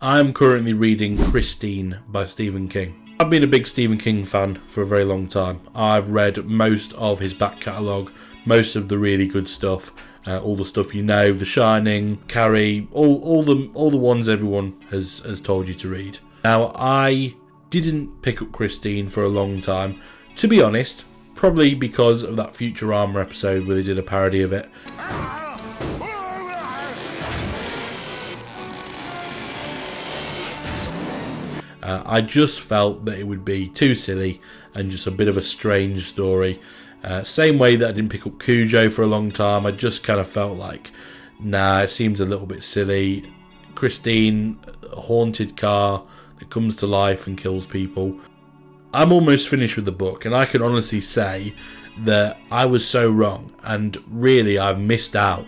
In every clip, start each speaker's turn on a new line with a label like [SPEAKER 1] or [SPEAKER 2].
[SPEAKER 1] I'm currently reading Christine by Stephen King. I've been a big Stephen King fan for a very long time. I've read most of his back catalogue, most of the really good stuff, all the stuff you know, The Shining, Carrie, all the ones everyone has told you to read. Now, I didn't pick up Christine for a long time, to be honest, probably because of that Futurama episode where they did a parody of it. I just felt that it would be too silly and just a bit of a strange story. Same way that I didn't pick up Cujo for a long time. I just kind of felt like, nah, it seems a little bit silly. Christine, a haunted car that comes to life and kills people. I'm almost finished with the book, and I can honestly say that I was so wrong, and really I've missed out.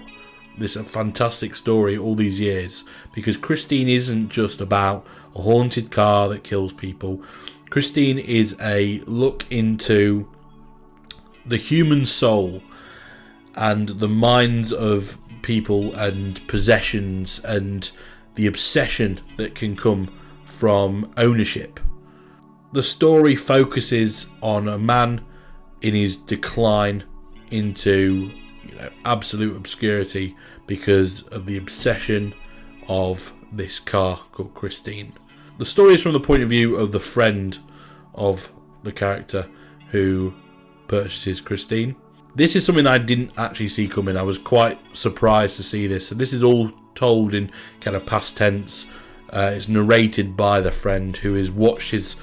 [SPEAKER 1] This is a fantastic story all these years, because Christine isn't just about a haunted car that kills people. Christine is a look into the human soul and the minds of people and possessions and the obsession that can come from ownership. The story focuses on a man in his decline into absolute obscurity because of the obsession of this car called Christine. The story is from the point of view of the friend of the character who purchases Christine. This is something I didn't actually see coming. I was quite surprised to see this. And this is all told in kind of past tense. It's narrated by the friend who has watched his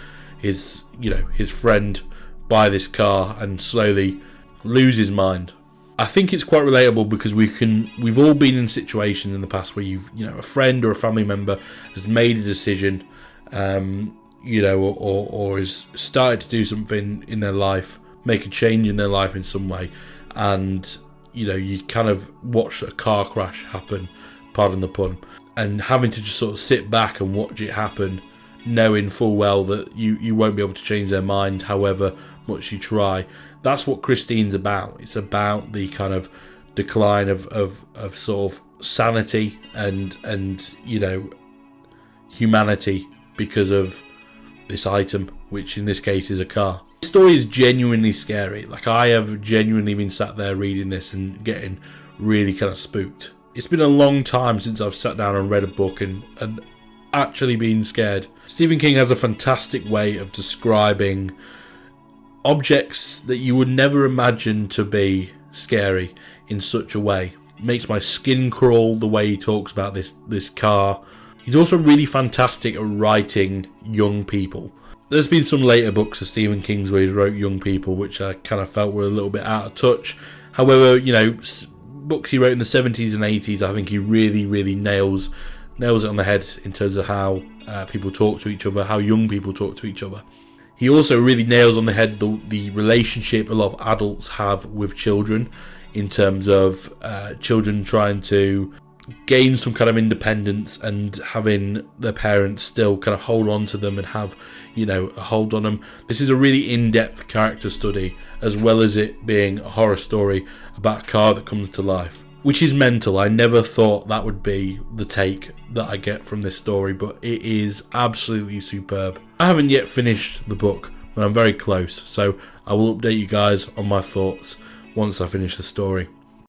[SPEAKER 1] friend buy this car and slowly lose his mind. I think it's quite relatable because we've all been in situations in the past where a friend or a family member has made a decision, or has started to do something in their life, make a change in their life in some way, and you kind of watch a car crash happen, pardon the pun, and having to just sort of sit back and watch it happen, knowing full well that you won't be able to change their mind however much you try. That's what Christine's about. It's about the kind of decline of sort of sanity and humanity because of this item, which in this case is a car. The story is genuinely scary. Like, I have genuinely been sat there reading this and getting really kind of spooked. It's been a long time since I've sat down and read a book and actually been scared. Stephen King has a fantastic way of describing objects that you would never imagine to be scary in such a way. It makes my skin crawl the way he talks about this car. He's also really fantastic at writing young people. There's been some later books of Stephen King's where he wrote young people, which I kind of felt were a little bit out of touch. However, books he wrote in the 70s and 80s, I think he really, really nails it on the head in terms of how people talk to each other, how young people talk to each other. He also really nails on the head the relationship a lot of adults have with children, in terms of children trying to gain some kind of independence and having their parents still kind of hold on to them and have a hold on them. This is a really in-depth character study, as well as it being a horror story about a car that comes to life, which is mental. I never thought that would be the take that I get from this story, but it is absolutely superb. I haven't yet finished the book, but I'm very close, so I will update you guys on my thoughts once I finish the story.